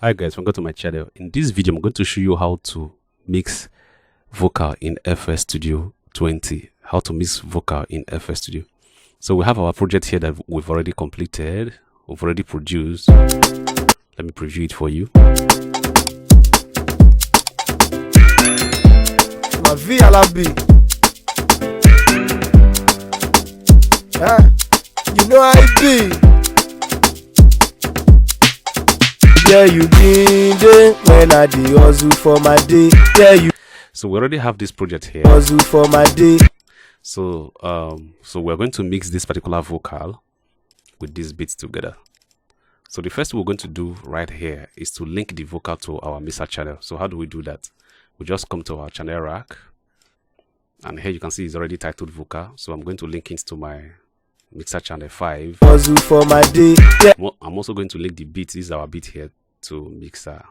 Hi guys, welcome to my channel. In this video, I'm going to show you how to mix vocal in FL Studio 20. How to mix vocal in FL Studio. So we have our project here that we've already completed. We've already produced. Let me preview it for you. Ma vie à la B. You know how it be. Yeah, you been there when I did hustle for my day. Yeah, you. So we already have this project here. Hustle for my day. So we're going to mix this particular vocal with these beats together. So the first thing we're going to do right here is to link the vocal to our mixer channel. So how do we do that? We just come to our channel rack, and here you can see it's already titled vocal. So I'm going to link it to my mixer channel 5. Hustle for my day. Yeah. I'm also going to link the beat. This is our beat here to mixer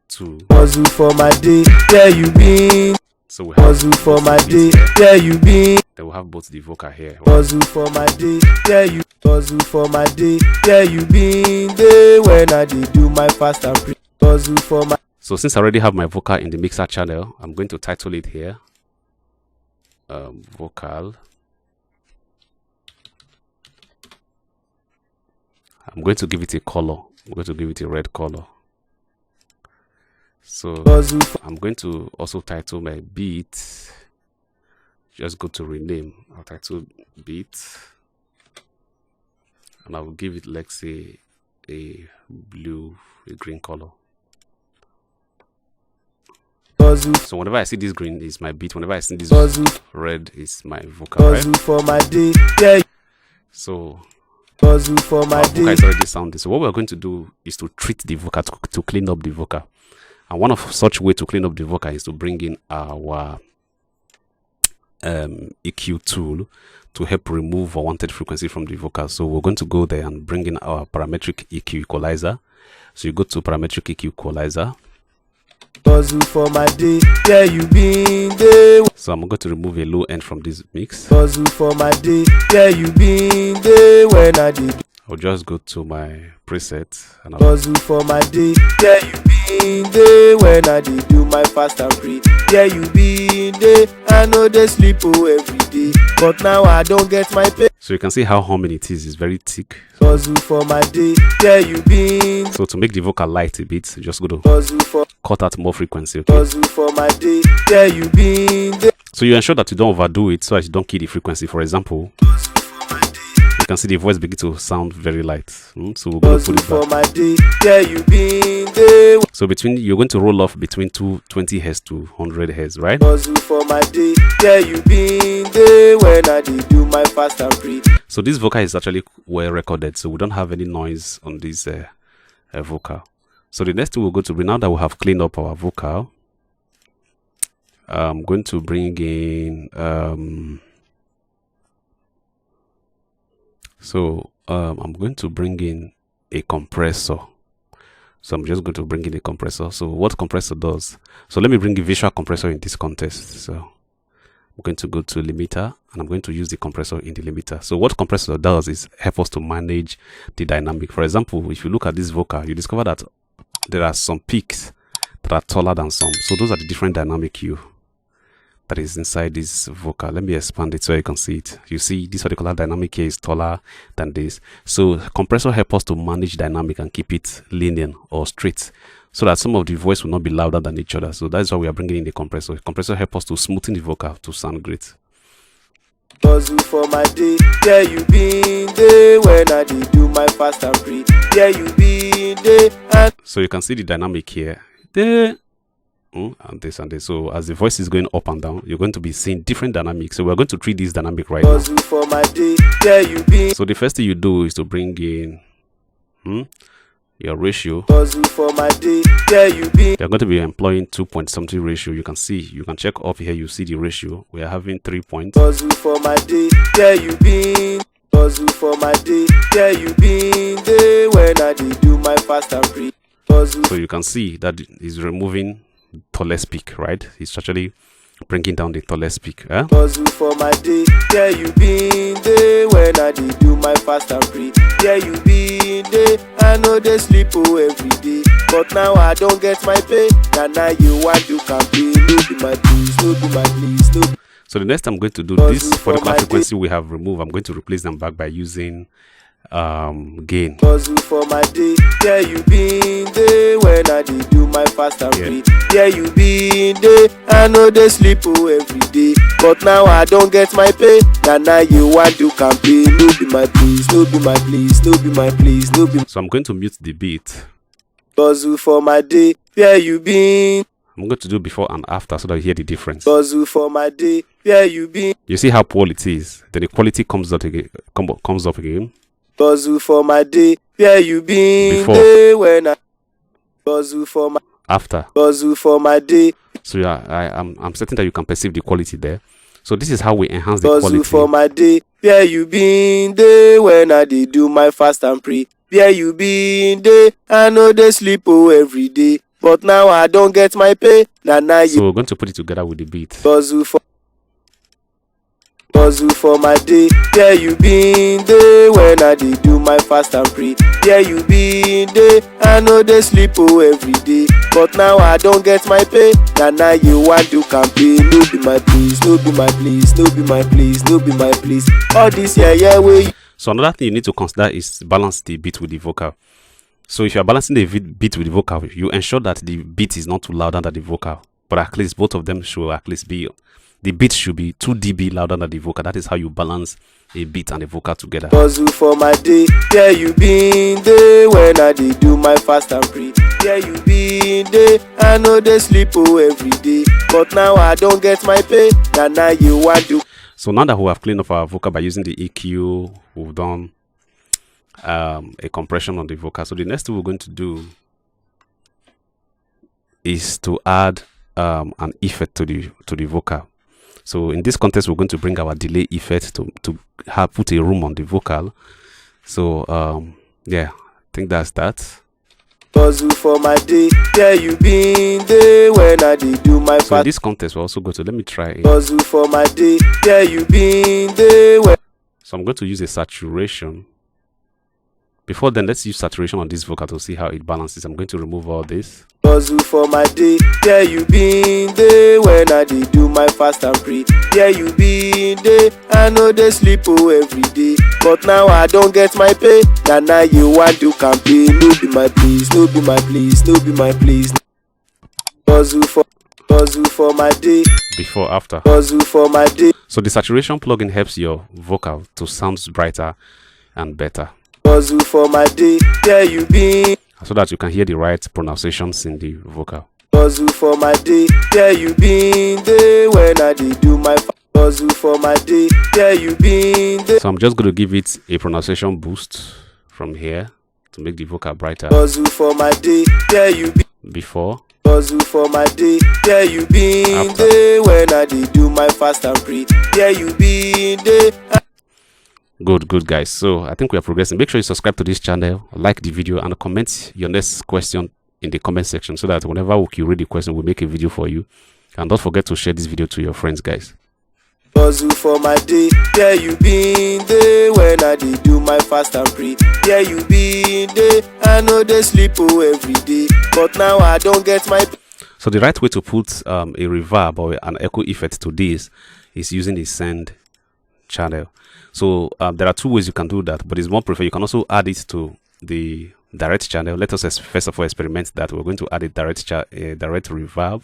2. Hustle for my day. Yeah, you been. So we have hustle for my day. Yeah, you been. Then we have both the vocal here. Hustle for my day. Yeah, you. Hustle for my day. Yeah, you been there when I did do my fast and pre. Hustle for my. So since I already have my vocal in the mixer channel, I'm going to title it here vocal. I'm going to give it a color. I'm going to give it a red color. So I'm going to also title my beat. Just go to rename. I'll title beat, and I will give it, let's say, a green color. So whenever I see this green is my beat, whenever I see this red is my vocal, right? For my day. Yeah. So hustle for my vocal is already sounding. So what we're going to do is to treat the vocal, to clean up the vocal. And one of such way to clean up the vocal is to bring in our EQ tool to help remove unwanted frequency from the vocal. So we're going to go there and bring in our parametric EQ equalizer. So you go to parametric EQ equalizer. Hustle for my day. Yeah, you been there. So I'm going to remove a low end from this mix. Hustle for my day. Yeah, you been there when I did. I'll just go to my preset and I'll hustle for my day. Yeah, you been there when I did do my fast and pre. Yeah, you been there. I know they sleep every day, but now I don't get my pay. So you can see how humming it is. It's very thick. Hustle for my day. Yeah, you been. So to make the vocal light a bit, just go to hustle for. Cut out more frequency. Okay? Hustle for my day. Yeah, you been there. So you ensure that you don't overdo it so as you don't kill the frequency. For example, you can see the voice begin to sound very light. So we're going to put it back. For my day. Yeah, you been there. So you're going to roll off between 220 Hz to 100 Hz, right? Hustle for my day. Yeah, you been there when I did do my fast and pre. So this vocal is actually well recorded, so we don't have any noise on this vocal. So the next thing we're going to bring, now that we have cleaned up our vocal, I'm going to bring in I'm going to bring in a compressor. So I'm just going to bring in a compressor. So what compressor does? So let me bring a visual compressor in this context. So I'm going to go to limiter, and I'm going to use the compressor in the limiter. So what compressor does is help us to manage the dynamic. For example, if you look at this vocal, you discover that there are some peaks that are taller than some. So those are the different dynamic hue that is inside this vocal. Let me expand it so you can see it. You see this particular dynamic here is taller than this. So compressor helps us to manage dynamic and keep it linear or straight, so that some of the voice will not be louder than each other. So that's why we are bringing in the compressor. Compressor helps us to smoothen the vocal to sound great. Hustle for my day. Yeah, you been there when I did do my fast and pre. Yeah, you been there. So you can see the dynamic here. There. And this and this. So as the voice is going up and down, you're going to be seeing different dynamics. So we're going to treat this dynamic right now. For my day. Yeah, you been. So the first thing you do is to bring in your ratio. For my day. Yeah, you been. You're going to be employing 2.something ratio. You can check off here. You see the ratio. We are having 3 points. For my day. Yeah, you been. For my day. Yeah, you been there when I did do my fast and pre. So you can see that is removing tallest peak, right? It's actually bringing down the tallest peak. Hustle for my day. Yeah, you been there when I did do my fast and pre. Yeah, you been there. I know they sleep every day, but now I don't get my pay. Now you want to campaign. No be my please, no be my please, no be. So the next time I'm going to do this particular frequency we have removed, I'm going to replace them back by using gain. Hustle for my day, yeah you been there when I did do my fast and free. Yeah you been there, I know they sleep every day, but now I don't get my pay. Now you want to campaign. No be my please, no be my please, no be my please, no be. So I'm going to mute the beat. Hustle for my day, yeah you been. I'm going to do before and after so that you hear the difference. Hustle for my day, yeah you been. You see how poor it is. Then the quality comes up again. Comes up again. Hustle for my day, yeah you been. Before. Day when I hustle for my after. Hustle for my day. So yeah, I'm certain that you can perceive the quality there. So this is how we enhance the Hustle quality. for my day, yeah you been there when I did do my fast and pray. Yeah you been there, I know they sleep every day, but now I don't get my pay. Now you. So we're going to put it together with the beat. Hustle for my day, yeah you been there when I did do my fast and pray. Yeah you been there, I know they sleep every day, but now I don't get my pay. Now you want to campaign. No be my please, no be my please, no be my please, no be my please. All this yeah way. So another thing you need to consider is balance the beat with the vocal. So if you are balancing the beat with the vocal, you ensure that the beat is not too louder than the vocal, but at least both of them should at least be. The beat should be 2 dB louder than the vocal. That is how you balance a beat and a vocal together. Hustle for my day, yeah you been there when I did do my fast and pray. Yeah you been there, I know they sleep every day, but now I don't get my pay. Now you want to. So now that we have cleaned up our vocal by using the EQ, we've done a compression on the vocal. So the next thing we're going to do is to add an effect to the vocal. So in this context, we're going to bring our delay effect to have put a room on the vocal. So yeah, I think that's that. Hustle for my day, yeah you been there when I did do my fast. So in this context, we're also going to, let me try it. Hustle for my day, yeah you been there when. So I'm going to use a saturation. Before then, let's use saturation on this vocal to see how it balances. I'm going to remove all this. Hustle for my day, yeah you been there when I did do my fast and pray. Yeah you been there, I know they sleep every day, but now I don't get my pay. Now you want to campaign. No be my please, no be my please, no be my please. Hustle for my day. Before, after. Hustle for my day. So the saturation plugin helps your vocal to sound brighter and better. Hustle for my day, yeah you been. So that you can hear the right pronunciations in the vocal. Hustle for my day, yeah you been there when I did do my hustle for my day, yeah you been there. So I'm just going to give it a pronunciation boost from here to make the vocal brighter. Hustle for my day, yeah you been. Before. Hustle for my day, yeah you been After. there when I did do my fast and pray. Yeah you been there. Good guys. So I think we are progressing. Make sure you subscribe to this channel, like the video, and comment your next question in the comment section so that whenever you read the question, we'll make a video for you. And don't forget to share this video to your friends, guys. Hustle for my day, yeah you been there when I did do my fast and pray. Yeah you been there, I know they sleep every day, but now I don't get my. So the right way to put a reverb or an echo effect to this is using the send channel. So there are 2 ways you can do that, but it's more preferred. You can also add it to the direct channel. Let us first of all experiment that. We're going to add a direct reverb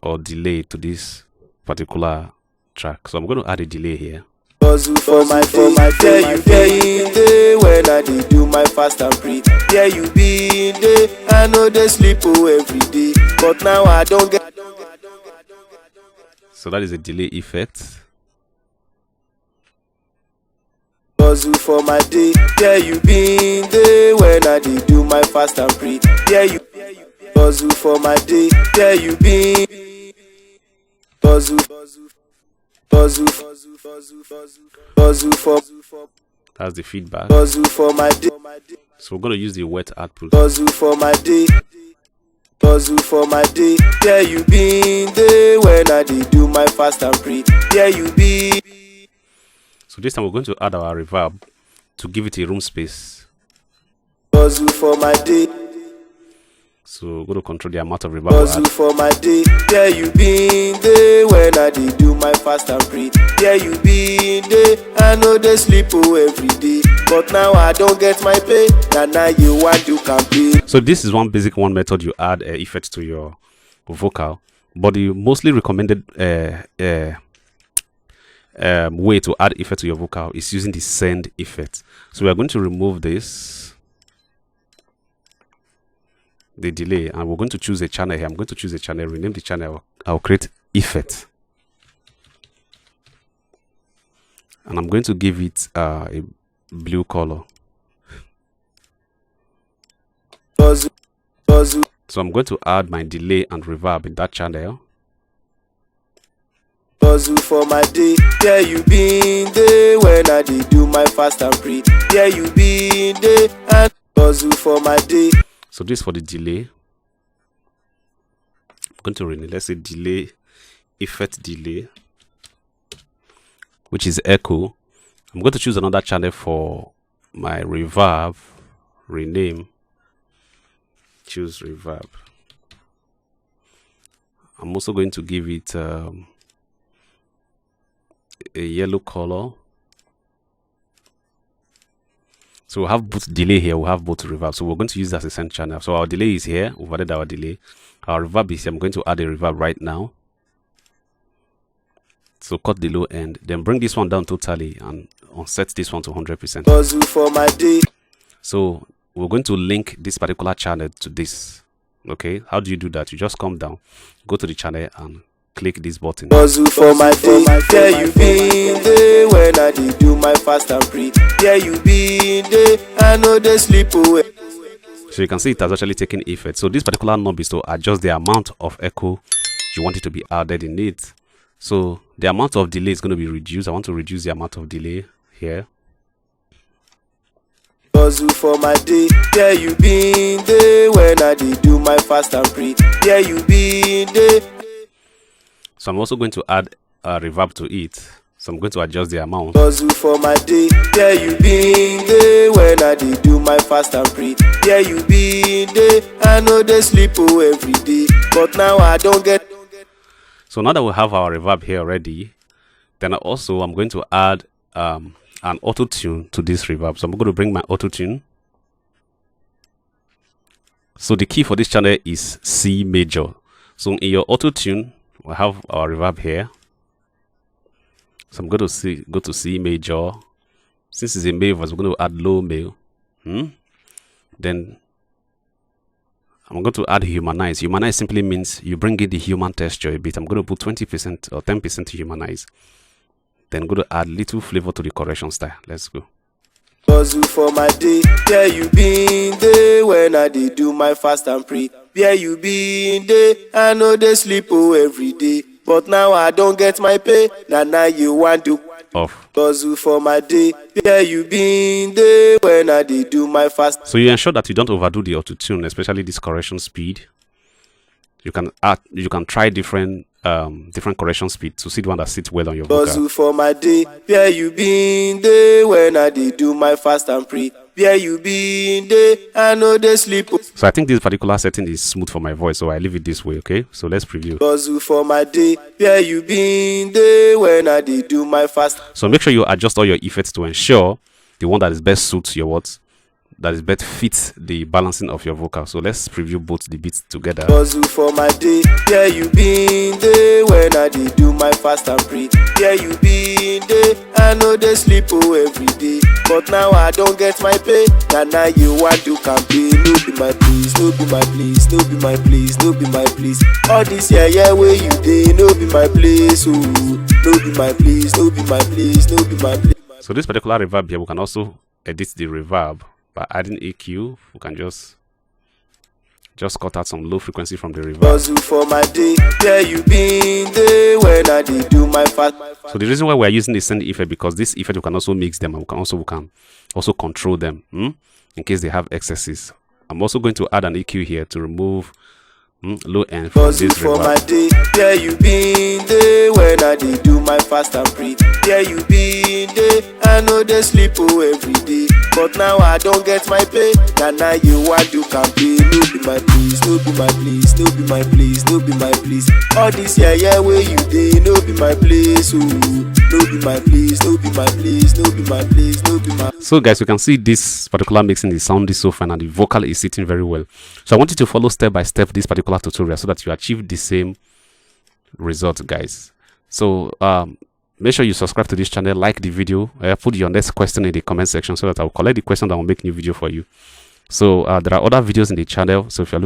or delay to this particular track. So I'm going to add a delay here. Hustle for my day, yeah you been there when I did do my fast and pray. Yeah you been there, I know they sleep every day, but now I don't get. So that is a delay effect. Hustle for my day, yeah you been there when I did do my fast and pray. Yeah you hustle for my day, yeah you been. Hustle for. That's the feedback. Hustle for my day. So we're going to use the wet output. Hustle for my day. Hustle for my day, yeah you been there when I did do my fast and pray. Yeah you been. So this time we're going to add our reverb to give it a room space. Hustle for my day, So we're going to control the amount of reverb we Hustle add. for my day, there you been day when I did do my fast and pray. There you been day, I know they sleep every day. But now I don't get my pay, now you want to campaign. So this is one basic method you add effects to your vocal. But the mostly recommended way to add effect to your vocal is using the send effect. So we are going to remove this, the delay, and we're going to choose a channel here. I'm going to choose a channel, rename the channel. I'll create effect, and I'm going to give it a blue color. So I'm going to add my delay and reverb in that channel. Hustle for my day, there you been day when I did do my fast and pray. There you been day and hustle for my day. So this for the delay. I'm going to rename, let's say delay, effect delay, which is echo. I'm going to choose another channel for my reverb, rename, choose reverb. I'm also going to give it a yellow color. So we'll have both delay here, we'll have both reverb. So we're going to use that as a send channel. So our delay is here, we've added our delay. Our reverb is here. I'm going to add a reverb right now. So cut the low end, then bring this one down totally and set this one to 100%. Hustle for my day. So we're going to link this particular channel to this. Okay, how do you do that? You just come down, go to the channel and click this button. Hustle for my day, there you been day when I did do my fast and pray. There you been day, I know they sleep away. So you can see it has actually taken effect. So this particular knob is to adjust the amount of echo you want it to be added in it. So the amount of delay is going to be reduced. I want to reduce the amount of delay here. Hustle for my day, there you been day when I did do my fast and pray. There you been day. So I'm also going to add a reverb to it. So I'm going to adjust the amount. Hustle for my day, there you been day when I did do my fast and pray. There you been day, I know they sleep every day. But now I don't get. So now that we have our reverb here already, then also I'm going to add an auto tune to this reverb. So I'm going to bring my auto tune. So the key for this channel is C major. So in your auto tune, we have our reverb here. So I'm going to go to C major. Since it's a male voice, we're going to add low male. Then I'm going to add humanize. Humanize simply means you bring in the human texture a bit. I'm going to put 20% or 10% to humanize. Then go to add little flavor to the correction style. Let's go. Hustle for my day, there you been day when I did do my fast and pray. There you been day, I know they sleep every day. But now I don't get my pay, now you want to Off. hustle for my day, there you been day when I did do my fast. So you ensure that you don't overdo the auto tune, especially this correction speed. You can try different correction speed to see the one that sits well on your vocal. Hustle for my day, there you been day when I did do my fast and pray. There you been day, I know they sleep. So I think this particular setting is smooth for my voice, so I leave it this way. Okay, so let's preview. Hustle for my day, there you been day when I did do my fast. So make sure you adjust all your effects to ensure the one that is best suits your words, that is best fits the balancing of your vocal. So let's preview both the beats together. Hustle for my day, there you been day when I did do my fast and pray. There you been day, I know they sleep every day. But now I don't get my pay, now you want to campaign. No be my please, no be my please, no be my please, no be my please. All this yeah where you day, no be my place, ooh. No be my please, no be my please, no be my place. So this particular reverb here, we can also edit the reverb by adding EQ. We can just cut out some low frequency from the reverb. Hustle for my day, there you been day when I did do my fast. So the reason why we are using the send effect, because this effect we can also mix them and we can also control them in case they have excesses. I'm also going to add an EQ here to remove low end from Hustle this for reverb. my day, there you been day when I did do my fast and pray. There you been day, I know they sleep every day. but now I don't get my pay. Now you want to campaign, no be my place, no be my place, no be my place, no be my place. All this yeah where you dey, no be my place, oh, no be my place, no be my place, no be my place, no be my. So guys, you can see this particular mixing, the sound is so fine and the vocal is sitting very well. So I want you to follow step by step this particular tutorial so that you achieve the same result, guys. So make sure you subscribe to this channel, like the video, put your next question in the comment section so that I'll collect the question that will make new video for you. So there are other videos in the channel, so if you're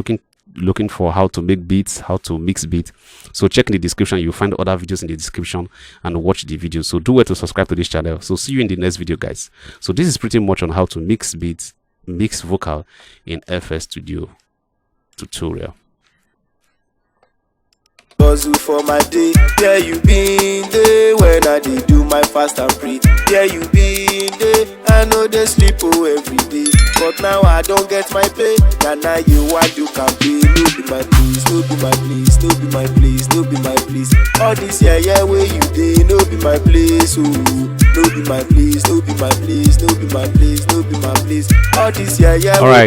looking for how to make beats, how to mix beats, so check in the description. You'll find other videos in the description and watch the video. So do well to subscribe to this channel. So see you in the next video, guys. So this is pretty much on how to mix beats, mix vocal in FL Studio tutorial. Hustle for my day, yeah you been there when I dey do my fast and pray. Yeah you been there, I know they sleep every day, but now I don't get my pay. Now you want to campaign, no be my place, no be my place, no be my place, no be my place. All this yeah where you dey, no be my place, oh, no be my place, no be my place, no be my place, no be my place. All this yeah. All right.